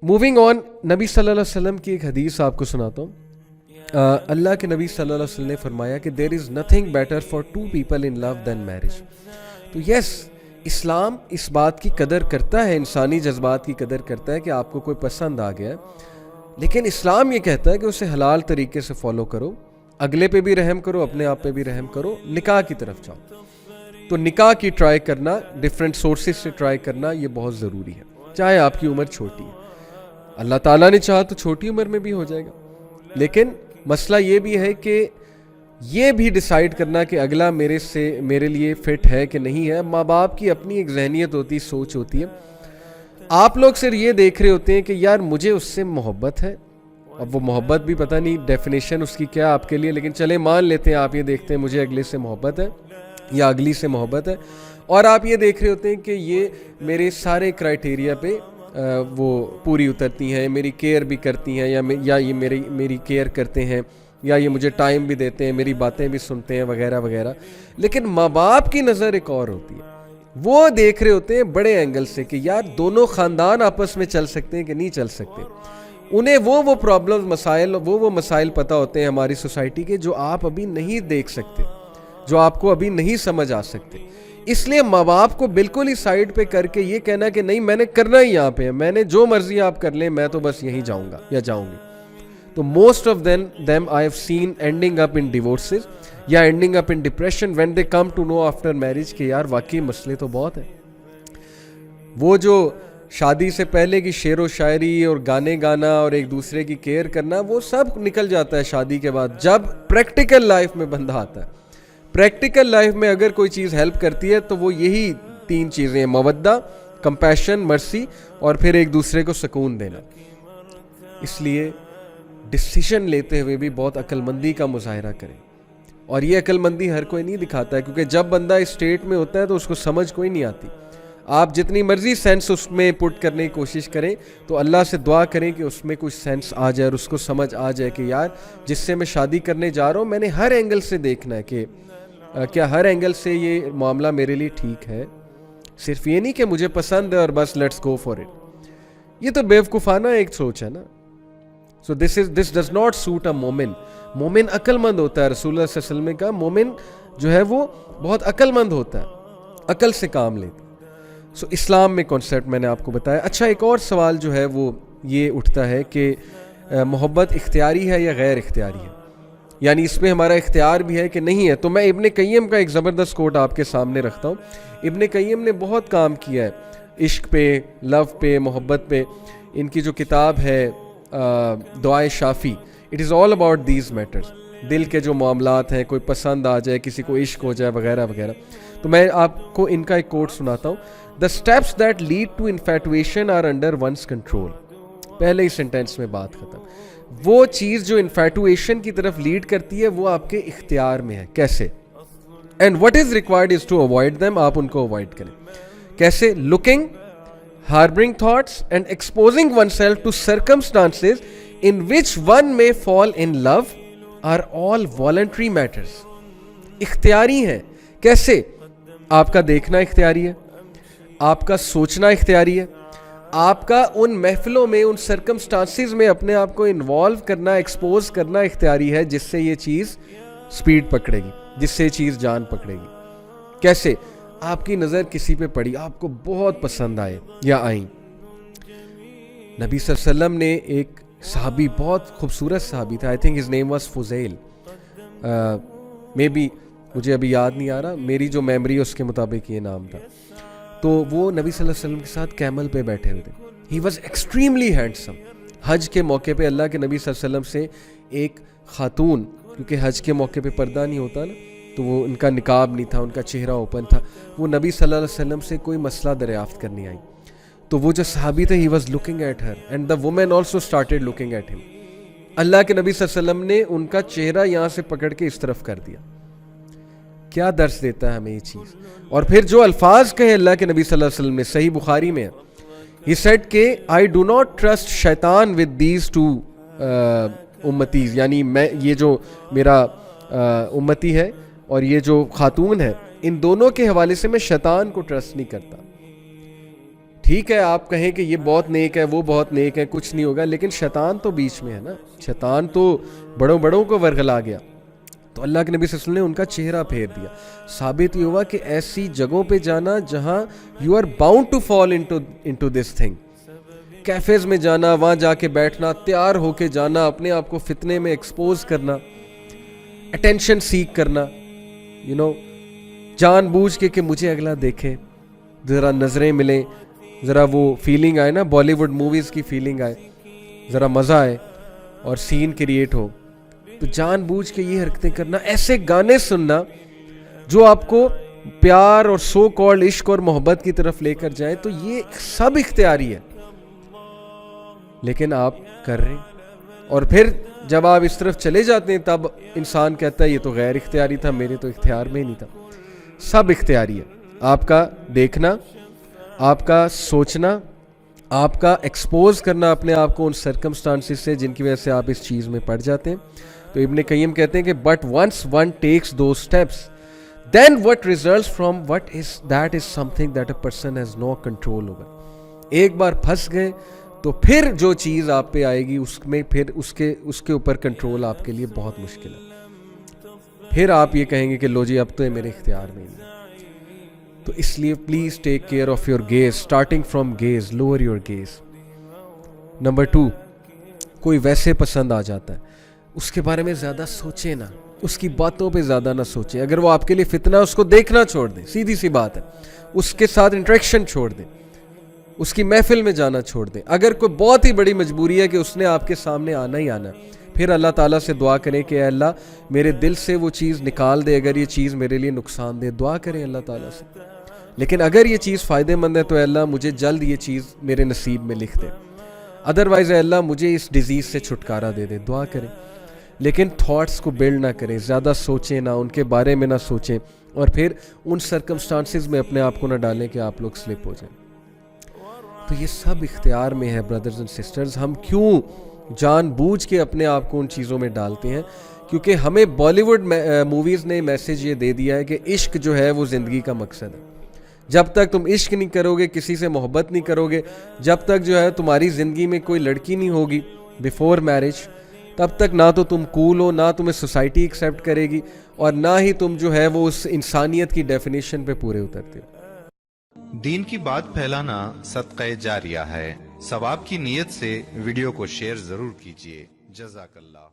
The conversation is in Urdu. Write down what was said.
موونگ آن، نبی صلی اللہ علیہ وسلم کی ایک حدیث آپ کو سناتا ہوں. اللہ کے نبی صلی اللہ علیہ وسلم نے فرمایا کہ there is nothing better for two people in love than marriage. تو یس، اسلام اس بات کی قدر کرتا ہے، انسانی جذبات کی قدر کرتا ہے کہ آپ کو کوئی پسند آ گیا ہے، لیکن اسلام یہ کہتا ہے کہ اسے حلال طریقے سے فالو کرو، اگلے پہ بھی رحم کرو، اپنے آپ پہ بھی رحم کرو، نکاح کی طرف جاؤ. تو نکاح کی ٹرائی کرنا، ڈفرینٹ سورسز سے ٹرائی کرنا، یہ بہت ضروری ہے، چاہے آپ کی عمر چھوٹی ہے. اللہ تعالیٰ نے چاہا تو چھوٹی عمر میں بھی ہو جائے گا، لیکن مسئلہ یہ بھی ہے کہ یہ بھی ڈیسائیڈ کرنا کہ اگلا میرے لیے فٹ ہے کہ نہیں ہے. ماں باپ کی اپنی ایک ذہنیت ہوتی ہے، سوچ ہوتی ہے. آپ لوگ صرف یہ دیکھ رہے ہوتے ہیں کہ یار مجھے اس سے محبت ہے، اب وہ محبت بھی پتہ نہیں ڈیفینیشن اس کی کیا آپ کے لیے، لیکن چلے مان لیتے ہیں آپ یہ دیکھتے ہیں مجھے اگلے سے محبت ہے یا اگلی سے محبت ہے، اور آپ یہ دیکھ رہے ہوتے ہیں کہ یہ میرے سارے کرائٹیریا پہ وہ پوری اترتی ہیں، میری کیئر بھی کرتی ہیں، یا یہ میری کیئر کرتے ہیں، یا یہ مجھے ٹائم بھی دیتے ہیں، میری باتیں بھی سنتے ہیں وغیرہ وغیرہ. لیکن ماں باپ کی نظر ایک اور ہوتی ہے، وہ دیکھ رہے ہوتے ہیں بڑے اینگل سے کہ یار دونوں خاندان آپس میں چل سکتے ہیں کہ نہیں چل سکتے. انہیں وہ پرابلم مسائل پتہ ہوتے ہیں ہماری سوسائٹی کے جو آپ ابھی نہیں دیکھ سکتے، جو آپ کو ابھی نہیں سمجھ آ سکتے. اس لیے ماں باپ کو بالکل ہی سائڈ پہ کر کے یہ کہنا کہ نہیں میں نے کرنا ہی یہاں پہ ہے، میں نے جو مرضی آپ کر لیں، میں تو بس یہیں جاؤں گا یا جاؤں گی. تو most of them I have seen ending up in divorces یا ending up in depression when they come to know after marriage کہ یار واقعی مسئلے تو بہت ہیں. وہ جو شادی سے پہلے کی شعر و شاعری اور گانے گانا اور ایک دوسرے کی کیئر کرنا، وہ سب نکل جاتا ہے شادی کے بعد جب پریکٹیکل لائف میں بندہ آتا ہے. پریکٹیکل لائف میں اگر کوئی چیز ہیلپ کرتی ہے تو وہ یہی 3 چیزیں ہیں: مودہ، کمپیشن، مرسی، اور پھر ایک دوسرے کو سکون دینا. اس لیے ڈیسیشن لیتے ہوئے بھی بہت عقل مندی کا مظاہرہ کریں، اور یہ عقل مندی ہر کوئی نہیں دکھاتا ہے، کیونکہ جب بندہ اس اسٹیٹ میں ہوتا ہے تو اس کو سمجھ کوئی نہیں آتی. آپ جتنی مرضی سینس اس میں پٹ کرنے کی کوشش کریں تو اللہ سے دعا کریں کہ اس میں کچھ سینس آ جائے اور اس کو سمجھ آ جائے کہ یار جس سے میں شادی کرنے جا رہا ہوں میں نے ہر اینگل سے دیکھنا ہے کہ کیا ہر اینگل سے یہ معاملہ میرے لیے ٹھیک ہے. صرف یہ نہیں کہ مجھے پسند ہے اور بس لیٹس گو فار اٹ. یہ تو بیوقوفانہ ایک سوچ ہے نا. So this does not suit a مومن. مومن عقل مند ہوتا ہے. رسول اللہ صلی اللہ علیہ وسلم نے کہا مومن جو ہے وہ بہت عقل مند ہوتا ہے، عقل سے کام لیتا. سو اسلام میں کانسیپٹ میں نے آپ کو بتایا. اچھا، ایک اور سوال جو ہے وہ یہ اٹھتا ہے کہ محبت اختیاری ہے یا غیر اختیاری ہے، یعنی اس میں ہمارا اختیار بھی ہے کہ نہیں ہے. تو میں ابن قیم کا ایک زبردست کوٹ آپ کے سامنے رکھتا ہوں. ابن قیم نے بہت کام کیا ہے عشق پہ، لو پہ، محبت پہ. ان کی جو کتاب ہے دعائے شافی، it is all about these matters. دل کے جو معاملات ہیں، کوئی پسند آ جائے، کسی کو عشق ہو جائے وغیرہ وغیرہ. تو میں آپ کو ان کا ایک کوٹ سناتا ہوں. The steps that lead to infatuation are under one's control. پہلے ہی سینٹینس میں بات ختم. وہ چیز جو انفیٹویشن کی طرف لیڈ کرتی ہے وہ آپ کے اختیار میں ہے. کیسے؟ And what is required is to avoid them. آپ ان کو اوائڈ کریں. کیسے؟ looking, harboring thoughts and exposing oneself to circumstances in which one may fall in love are all voluntary matters. اختیاری ہیں. کیسے؟ آپ کا دیکھنا اختیاری ہے، آپ کا سوچنا اختیاری ہے، آپ کا ان محفلوں میں، ان سرکمسٹانسز میں اپنے آپ کو انوالو کرنا، ایکسپوز کرنا اختیاری ہے، جس سے یہ چیز سپیڈ پکڑے گی، جس سے یہ چیز جان پکڑے گی. کیسے؟ آپ کی نظر کسی پہ پڑی، آپ کو بہت پسند آئے یا آئیں. نبی صلی اللہ علیہ وسلم نے ایک صحابی، بہت خوبصورت صحابی تھا، I think his name was Fuzail, may be مجھے ابھی یاد نہیں آ رہا، میری جو میموری ہے اس کے مطابق یہ نام تھا. تو وہ نبی صلی اللہ علیہ وسلم کے ساتھ کیمل پہ بیٹھے ہوئے تھے. He was extremely handsome. حج کے موقع پہ اللہ کے نبی صلی اللہ علیہ وسلم سے ایک خاتون، کیونکہ حج کے موقع پہ پردہ نہیں ہوتا نا، تو وہ ان کا نقاب نہیں تھا، ان کا چہرہ اوپن تھا، وہ نبی صلی اللہ علیہ وسلم سے کوئی مسئلہ دریافت کرنے آئی. تو وہ جو صحابی تھے، he was looking at her and the woman also started looking at him. اللہ کے نبی صلی اللہ علیہ وسلم نے ان کا چہرہ یہاں سے پکڑ کے اس طرف کر دیا. کیا درس دیتا ہے ہمیں یہ چیز. اور پھر جو الفاظ کہے اللہ کے نبی صلی اللہ علیہ وسلم نے، صحیح بخاری میں ہی سیڈ کہ I do not trust شیطان with these two امتیز، یعنی میں یہ جو میرا امتی ہے اور یہ جو خاتون ہے، ان دونوں کے حوالے سے میں شیطان کو ٹرسٹ نہیں کرتا. ٹھیک ہے آپ کہیں کہ یہ بہت نیک ہے وہ بہت نیک ہے, کچھ نہیں ہوگا, لیکن شیطان تو بیچ میں ہے نا, شیطان تو بڑوں بڑوں کو ورغلا گیا. تو اللہ کے نبی صلی اللہ علیہ وسلم نے ان کا چہرہ پھیر دیا. ثابت یہ ہوا کہ ایسی جگہوں پہ جانا جہاں you are bound to fall into this thing, cafes میں جانا, وہاں جا کے بیٹھنا, تیار ہو کے جانا, اپنے آپ کو فتنے میں ایکسپوز کرنا, اٹینشن سیک کرنا, جان بوجھ کے کہ مجھے اگلا دیکھے, ذرا نظریں ملیں, ذرا وہ فیلنگ آئے نا, بالی ووڈ موویز کی فیلنگ آئے, ذرا مزہ آئے اور سین کریٹ ہو. تو جان بوجھ کے یہ حرکتیں کرنا, ایسے گانے سننا جو آپ کو پیار اور سو کالڈ عشق اور محبت کی طرف لے کر جائیں, تو یہ سب اختیاری ہے, لیکن آپ کر رہے ہیں. اور پھر جب آپ اس طرف چلے جاتے ہیں تب انسان کہتا ہے یہ تو غیر اختیاری تھا, میرے تو اختیار میں ہی نہیں تھا. سب اختیاری ہے, آپ کا دیکھنا, آپ کا سوچنا, آپ کا ایکسپوز کرنا اپنے آپ کو ان سرکمسٹانسز سے جن کی وجہ سے آپ اس چیز میں پڑ جاتے ہیں. تو ابن قیم کہتے ہیں کہ but once one takes those steps then what results from what is that is something that a person has no control over. ایک بار پھنس گئے تو پھر جو چیز آپ پہ آئے گی اس میں پھر اس کے اوپر کنٹرول آپ کے لیے بہت مشکل ہے. پھر آپ یہ کہیں گے کہ لو جی اب تو یہ میرے اختیار میں نہیں. تو اس لیے please take care of your gaze, starting from gaze, lower your gaze. Number 2, کوئی ویسے پسند آ جاتا ہے, اس کے بارے میں زیادہ سوچیں نہ, اس کی باتوں پہ زیادہ نہ سوچیں. اگر وہ آپ کے لیے فتنہ, اس کو دیکھنا چھوڑ دیں, سیدھی سی بات ہے. اس کے ساتھ انٹریکشن چھوڑ دیں, اس کی محفل میں جانا چھوڑ دیں. اگر کوئی بہت ہی بڑی مجبوری ہے کہ اس نے آپ کے سامنے آنا ہی آنا, پھر اللہ تعالیٰ سے دعا کریں کہ اے اللہ میرے دل سے وہ چیز نکال دے اگر یہ چیز میرے لیے نقصان دے. دعا کریں اللہ تعالیٰ سے. لیکن اگر یہ چیز فائدے مند ہے تو اے اللہ مجھے جلد یہ چیز میرے نصیب میں لکھ دے, ادروائز اے اللہ مجھے اس ڈیزیز سے چھٹکارا دے دے. دعا کریں, لیکن تھاٹس کو بلڈ نہ کریں, زیادہ سوچیں نہ, ان کے بارے میں نہ سوچیں, اور پھر ان سرکمسٹانسز میں اپنے آپ کو نہ ڈالیں کہ آپ لوگ سلپ ہو جائیں. تو یہ سب اختیار میں ہے بردرز اینڈ سسٹرز. ہم کیوں جان بوجھ کے اپنے آپ کو ان چیزوں میں ڈالتے ہیں؟ کیونکہ ہمیں بالی ووڈ موویز نے میسیج یہ دے دیا ہے کہ عشق جو ہے وہ زندگی کا مقصد ہے. جب تک تم عشق نہیں کرو گے, کسی سے محبت نہیں کرو گے, جب تک جو ہے تمہاری زندگی میں کوئی لڑکی نہیں ہوگی بیفور میرج, تب تک نہ تو تم کول ہو, نہ تمہیں سوسائٹی ایکسیپٹ کرے گی, اور نہ ہی تم جو ہے وہ اس انسانیت کی ڈیفینیشن پہ پورے اترتے ہو. دین کی بات پھیلانا صدقہ جاریہ ہے. ثواب کی نیت سے ویڈیو کو شیئر ضرور کیجیے. جزاک اللہ.